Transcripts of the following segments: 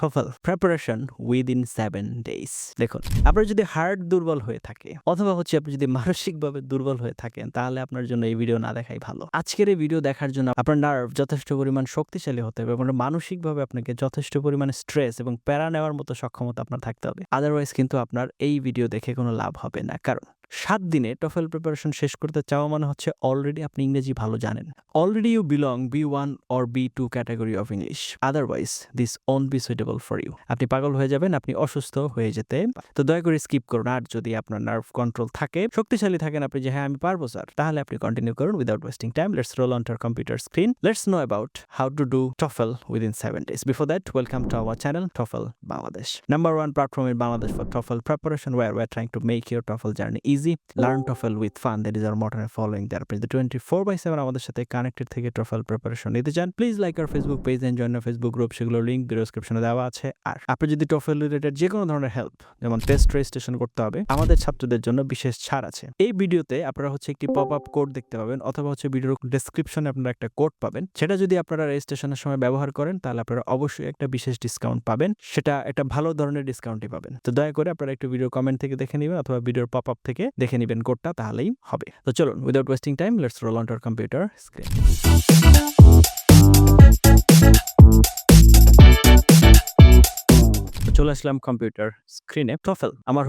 TOEFL preparation within 7 days। দেখুন, আপনার যদি হার্ট দুর্বল হয়ে থাকে অথবা আপনি যদি মানসিকভাবে দুর্বল হয়ে থাকেন তাহলে আপনার জন্য এই ভিডিও না দেখাই ভালো। আজকের এই ভিডিও দেখার জন্য আপনার নার্ভ যথেষ্ট পরিমাণ শক্তিশালী হতে হবে এবং মানসিকভাবে আপনাকে যথেষ্ট পরিমাণে স্ট্রেস এবং প্যারা নেওয়ার মতো সক্ষমতা আপনার থাকতে হবে। আদারওয়াইজ কিন্তু আপনার এই ভিডিও দেখে কোনো লাভ হবে না। কারণ 7 দিনে TOEFL প্রিপারেশন শেষ করতে চাওয়া মানে হচ্ছে অলরেডি আপনি ইংরেজি ভালো জানেন। Already you belong B1 or B2 category of English. Otherwise this won't be suitable for you. আপনি পাগল হয়ে যাবেন, আপনি অসুস্থ হয়ে যেতে। তো দয়া করে স্কিপ করুন। আর যদি আপনার নার্ভ কন্ট্রোল থাকে, শক্তিশালী থাকেন আপনি যে হ্যাঁ আমি পারবো স্যার, তাহলে আপনি কন্টিনিউ করুন without wasting time. Let's roll on to our computer screen. Let's know about how to do TOEFL within 7 days. Before that, welcome to our channel TOEFL Bangladesh. Number one platform in Bangladesh for TOEFL preparation, where we're trying to make your TOEFL journey easy. Learn TOEFL with fun. That is our motto and following there. Please the 24/7 আমাদের সাথে connected থেকে TOEFL preparation নিতে চান, please like our Facebook page and join Facebook group, সেগুলোর link video ডেসক্রিপশনে দেওয়া আছে। আর আপনি যদি TOEFL রিলেটেড যে কোনো ধরনের হেল্প, যেমন টেস্ট রেজিস্ট্রেশন করতে হবে, আমাদের ছাত্রদের জন্য বিশেষ ছাড় আছে। এই ভিডিওতে আপনারা একটি পপ আপ কোড দেখতে পাবেন, অথবা ভিডিওর ডেসক্রিপশনে আপনারা একটা কোড পাবেন। সেটা যদি আপনারা রেজিস্ট্রেশনের সময় ব্যবহার করেন তাহলে আপনারা অবশ্যই একটা বিশেষ ডিসকাউন্ট পাবেন। সেটা একটা ভালো ধরনের ডিসকাউন্টই পাবেন। তো দয়া করে আপনারা একটু ভিডিও কমেন্ট থেকে দেখে নেবেন অথবা ভিডিওর পপ আপ থেকে দেখে নেবেন কোডটা, তাহলেই হবে। তো চলুন, without wasting time, let's roll on to our computer screen. চলে আসলাম কম্পিউটার স্ক্রিনে। TOEFL আমার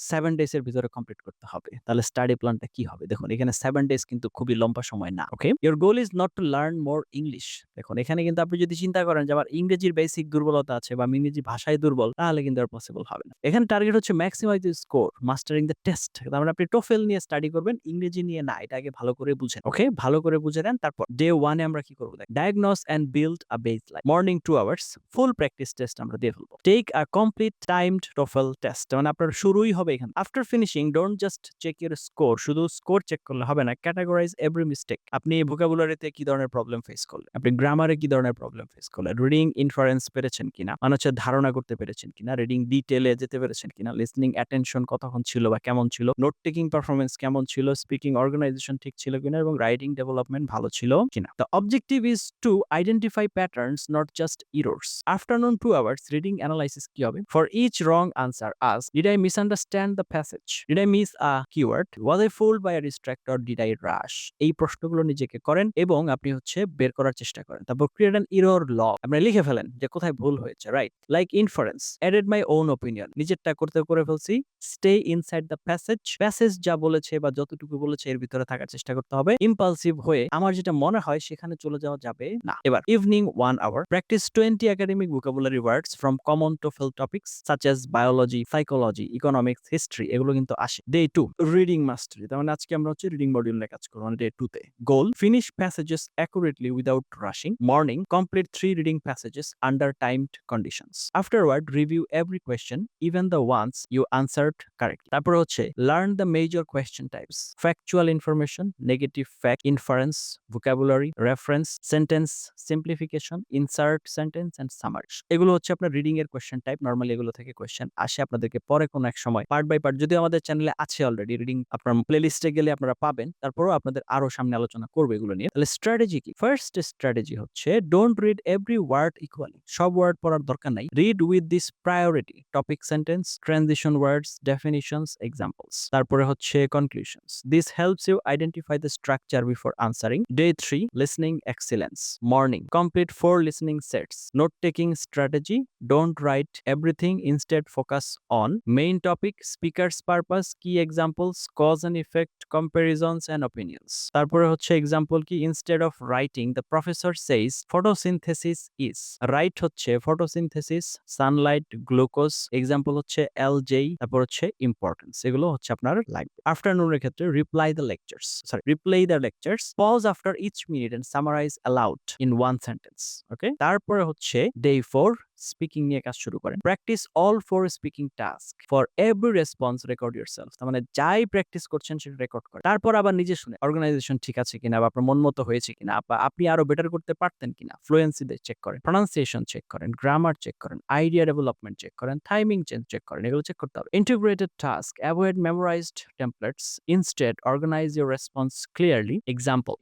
7 ডেজ এর ভিতরে কমপ্লিট করতে হবে। তাহলে স্টাডি প্ল্যানটা কি হবে? দেখুন, এখানে 7 ডেজ কিন্তু খুবই লম্বা সময় না। Okay, your goal is not to learn more English. দেখুন, এখানে কিন্তু আপনি যদি চিন্তা করেন যে আমার ইংরেজির বেসিক দুর্বলতা আছে বা আমি ইংরেজি ভাষায় দুর্বল, তাহলে কিন্তু আর পসিবল হবে না। এখানে target maximize the score, mastering the test. তার মানে আপনি TOEFL নিয়ে স্টাডি করবেন, ইংরেজি নিয়ে না। এটা আগে ভালো করে বুঝেন। ওকে, ভালো করে বুঝে নেন। তারপর ডে 1 এ আমরা কি করব? Diagnose and build a baseline. Morning 2 hours full practice test আমরা দিয়ে ফেলবো। Take a complete timed TOEFL test. মানে আপনার শুরুই হবে এখানে। After finishing don't just check your score. শুধু স্কোর চেক করলে হবে না, ক্যাটাগরাইজ এভরি মিস্টেক। আপনি ভোকাবুলারিতে কি ধরনের প্রবলেম ফেস করলেন, আপনি গ্রামারে কি ধরনের প্রবলেম ফেস করলেন, রিডিং ইনফারেন্স পেরেছেন কিনা, মানে ধারণা করতে পেরেছেন কিনা, রিডিং ডিটেইলে যেতে পেরেছেন কিনা, লিসনিং অ্যাটেনশন কতক্ষণ ছিল বা কেমন ছিল, নোট টেকিং পারফরমেন্স কেমন ছিল, স্পিকিং অর্গানাইজেশন ঠিক ছিল কিনা, এবং রাইটিং ডেভেলপমেন্ট ভালো ছিল কিনা। The objective is to identify patterns, not just errors. Afternoon 2 hours reading analysis কি হবে? For each wrong answer, ask, did I misunderstand the passage? Did I miss a keyword? Was I fooled by a distractor? Did I rush? এই প্রশ্নগুলো নিজেকে করেন এবং আপনি বের করার চেষ্টা করেন। তারপর ক্রিয়েট অ্যান এরর লগ। আপনি লিখে ফেলেন যে কোথায় ভুল হয়েছে, right? Like inference, added my own opinion. নিজেরটা করে ফেলছি। Stay inside the passage. Passage যা বলেছে বা যতটুকু বলেছে এর ভিতরে থাকার চেষ্টা করতে হবে। ইম্পালসিভ হয়ে আমার যেটা মনে হয় সেখানে চলে যাওয়া যাবে না। এবার evening 1 hour practice 20 academic vocabulary words from common TOEFL topics such as biology, psychology, economics, history, এগুলো কিন্তু আসে। ডে 2 রিডিং মাস্টারি। তার মানে আজকে আমরা রিডিং মডিউল নিয়ে কাজ করব, মানে ডে 2 তে। Goal, finish passages accurately without rushing. Morning, complete 3 reading passages under timed conditions. Afterward, review every question, even the ones you answered correctly. তারপর learn the major question types, factual information, negative fact, inference, vocabulary, reference, sentence simplification, insert sentence and summaries. এগুলো আপনার reading এর question type. Normally এগুলো থেকে question আসে আপনাদেরকে পরে কোনো এক সময় পার্ট বাই পার্ট, যদি আমাদের চ্যানেলে আছে অলরেডি রিডিং, আপনার প্লেলিস্টে গেলে আপনারা পাবেন। তারপরও আপনাদের আরো সামনে আলোচনা করবে এগুলো নিয়ে। তাহলে স্ট্র্যাটেজি কি? First strategy don't read every word equally. সব ওয়ার্ড পড়ার দরকার নাই। Read with this priority: topic sentence, transition words, definitions, examples. তারপরে conclusions. This helps you identify the structure before answering. Day 3 listening excellence. Morning, complete 4 listening sets. Note taking strategy: don't write everything, instead focus on main topic, speaker's purpose, key examples, cause and effect, comparisons and opinions. তারপরে example কি? Instead of writing the professor says photosynthesis is, write photosynthesis, sunlight, glucose, example LJ, তারপর importance। এগুলো আপনার লাগবে। আফটারনুনের ক্ষেত্রে replay the lectures, pause after each minute and summarize aloud in one sentence. Okay, তারপরে day 4 speaking নিয়ে কাজ শুরু করেন। Practice all 4 speaking task. For every response record yourself. তার মানে যাই প্র্যাকটিস করছেন সেটা রেকর্ড করেন। তারপর আবার নিজে শুনে অর্গানাইজেশন ঠিক আছে কিনা, বা আপনার মন মতো হয়েছে কিনা, বা আপনি আরো বেটার করতে পারতেন কিনা, ফ্লুয়েন্সি চেক করেন, প্রনাউন্সিয়েশন চেক করেন, গ্রামার চেক করেন, আইডিয়া ডেভেলপমেন্ট চেক করেন, টাইমিং চেক করেন। এগুলো চেক করতে হবে। Integrated task, avoid memorized templates, instead organize your response clearly. Example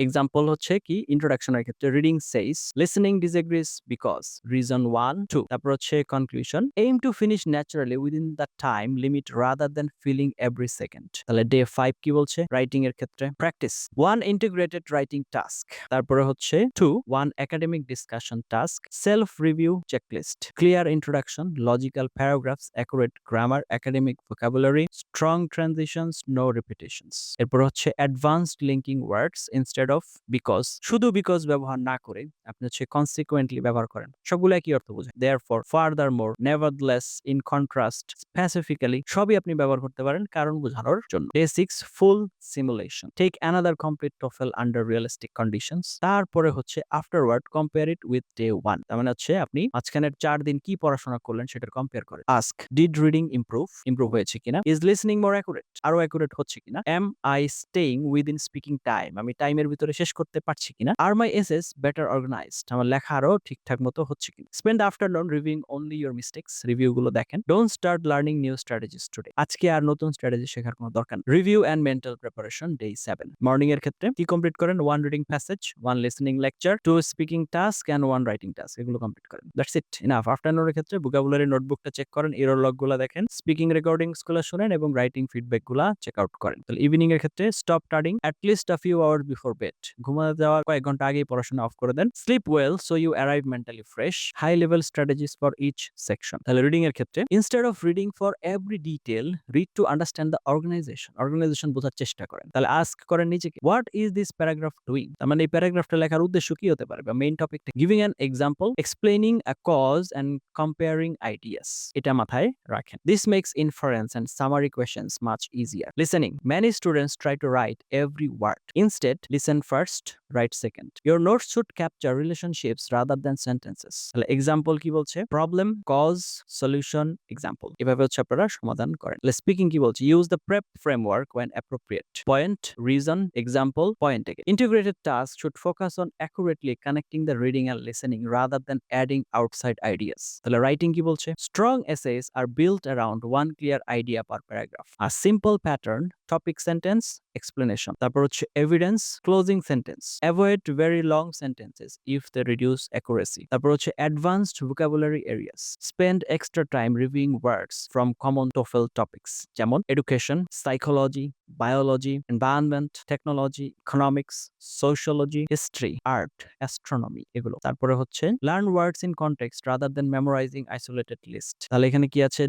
কি? ইন্ট্রোডাকশনের ক্ষেত্রে reading says listening disagrees because, reason 1 2, তারপর হচ্ছে conclusion, aim to finish naturally within the time limit rather than feeling every second। তাহলে day 5 কি বলছে writing এর ক্ষেত্রে? প্র্যাকটিস 1 integrated writing task, তারপরে হচ্ছে 2 1 academic discussion task, self review checklist, clear introduction, logical paragraphs, accurate grammar, academic vocabulary, strong transitions, no repetitions। এরপর হচ্ছে advanced linking words instead of because, শুধু because ব্যবহার না করে আপনি হচ্ছে consequently ব্যবহার করেন। সবগুলো একই অর্থ বোঝায়। therefore, furthermore, nevertheless, in contrast, specifically সবই আপনি ব্যবহার করতে পারেন কারণ বোঝানোর জন্য। Day 6 full simulation, take another complete TOEFL under realistic conditions। তারপরে হচ্ছে afterward compare it with day 1, তার মানে হচ্ছে আপনি মাঝখানের 4 দিন কি পড়াশোনা করলেন সেটা কম্পেয়ার করেন। ask, did reading improve হয়েছে কিনা? is listening more accurate, আরো অ্যাকুরেট হচ্ছে কিনা? am I staying within speaking time, আমি টাইমের ভিতরে শেষ করতে পারছি কিনা? are my essays better organized, আমার লেখা আরো ঠিকঠাক মতো হচ্ছে কিনা? spend afternoon reviewing only your mistakes, review গুলো দেখেন। don't start learning new strategies today, আজকে আর নতুন স্ট্র্যাটেজি শেখার কোনো দরকার নেই। review and mental preparation day 7, morning এর ক্ষেত্রে কি কমপ্লিট করেন? 1 reading passage, 1 listening lecture, 2 speaking task and 1 writing task, এগুলো কমপ্লিট করেন। That's it, enough. আফটারনুনের ক্ষেত্রে ভোকাবুলারি নোটবুকটা চেক করেন, এরর লগ গুলো দেখেন, স্পিকিং রেকর্ডিংস গুলো শুনেন এবং রাইটিং ফিডব্যাক গুলা চেক আউট করেন। তাহলে ইভিনিং এর ক্ষেত্রে stop studying at least a few hours before bed, ঘুমাতে যাওয়ার কয়েক ঘন্টা আগেই পড়াশোনা অফ করে দেন। Sleep well so you arrive mentally fresh, high level strategies for each section। তাহলে রিডিং এর ক্ষেত্রে instead of reading for every detail, read to understand the organization বোঝার চেষ্টা করেন। তাহলে আস্ক করেন নিজেকে, what is this paragraph doing, তার মানে এই প্যারাগ্রাফটা লেখার উদ্দেশ্য কি হতে পারে বা মেইন টপিকটা। giving an example, explaining a cause and comparing ideas, এটা মাথায় রাখেন। this makes inference and summary questions much easier। listening, many students try to write every word, instead listen first, write second। your notes should capture relationships rather than sentences। তাহলে example কি বলছে? Problem, cause, solution, example, এভাবে হচ্ছে আপনারা সমাধান করেন। Speaking কি বলছে? Use the prep framework when appropriate, point, reason, example, point again। integrated tasks should focus on accurately connecting the reading and listening rather than adding outside ideas। তাহলে writing কি বলছে? strong essays are built around one clear idea per paragraph, a simple pattern, topic sentence, explanation। তারপর হচ্ছে evidence, closing sentence, avoid very long sentences if they reduce accuracy। তারপর হচ্ছে advanced vocabulary areas, spend extra time reviewing words from common TOEFL topics যেমন education, psychology, biology, environment, technology, economics, sociology, history, art, astronomy, এগুলো। তারপরে হচ্ছে learn words in context rather than memorizing isolated list। তাহলে এখানে কি আছে?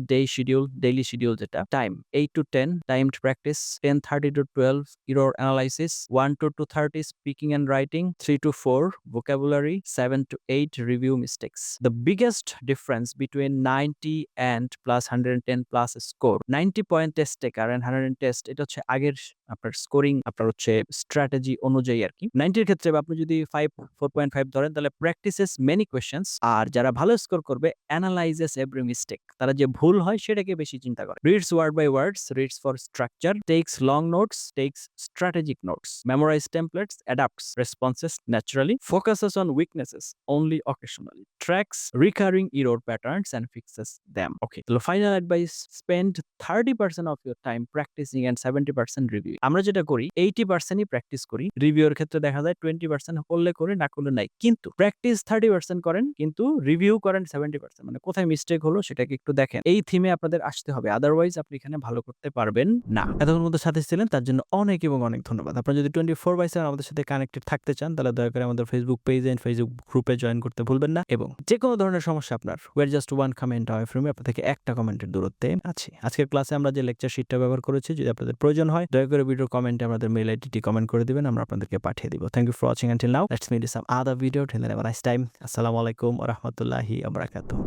daily schedule যেটা, time 8 to 10 timed practice, 10:30 to 12 error analysis, 1 to 2:30 speaking and writing, 3 to 4 vocabulary, 7 to 8 review mistakes। The biggest difference between 90 and plus 110 plus score, 90 point test taker and 100 test, এটা হচ্ছে আগের আপনার scoring আপনার হচ্ছে strategy অনুযায়ী আর কি। 90 এর ক্ষেত্রে আপনি যদি 4.5 ধরেন তাহলে প্র্যাকটিসেস মেনি কোয়েশ্চেন্স, আর যারা ভালো স্কোর করবে অ্যানালাইজেস এভরি মিস্টেক, তারা যে ভুল হয় সেটাকে বেশি চিন্তা করে। Reads word by words, reads for structure, takes long notes, takes strategic notes, memorize templates, adapts responses naturally, focuses on weaknesses only occasionally, tracks recurring error patterns and fixes them। Okay, so final advice, spend 30% of your time practicing and 70% review। আমরা যেটা করি 80%ই practice করি, রিভিউর ক্ষেত্রে দেখা যায় 20% করলে করে না করলে নাই, কিন্তু প্র্যাকটিস 30% করেন কিন্তু রিভিউ করেন 70%, মানে কোথায় মিস্টেক হলো সেটাকে একটু দেখেন। এই থিমে আপনাদের আসতে হবে, আদারওয়াইজ আপনি এখানে ভালো করতে পারবেন না। এতক্ষণ মধ্যে সাথে ছিলেন তার জন্য অনেক এবং অনেক ধন্যবাদ। আপনারা যদি 24/7 আমাদের সাথে কানেক্টেড থাকতে চান তাহলে দয়া করে আমাদের ফেসবুক পেজ এন্ড ফেসবুক গ্রুপে জয়েন করতে ভুলবেন না, এবং যে কোনো ধরনের সমস্যা আপনার, we're just one comment away from me, আপনার থেকে একটা কমেন্টের দূরত্বে আছি। আজকের ক্লাসে আমরা যে লেকচার শিটটা ব্যবহার করেছি, যদি আপনাদের প্রয়োজন হয় দয়া করে ভিডিওর কমেন্টে আমাদের মেইল আইডিটি কমেন্ট করে দিবেন, আমরা আপনাদেরকে পাঠিয়ে দিব। Thank you for watching until now, let's meet in some other video. Till then have a nice time. আসসালামু আলাইকুম ওয়া রাহমাতুল্লাহি ওয়া বারাকাতুহু।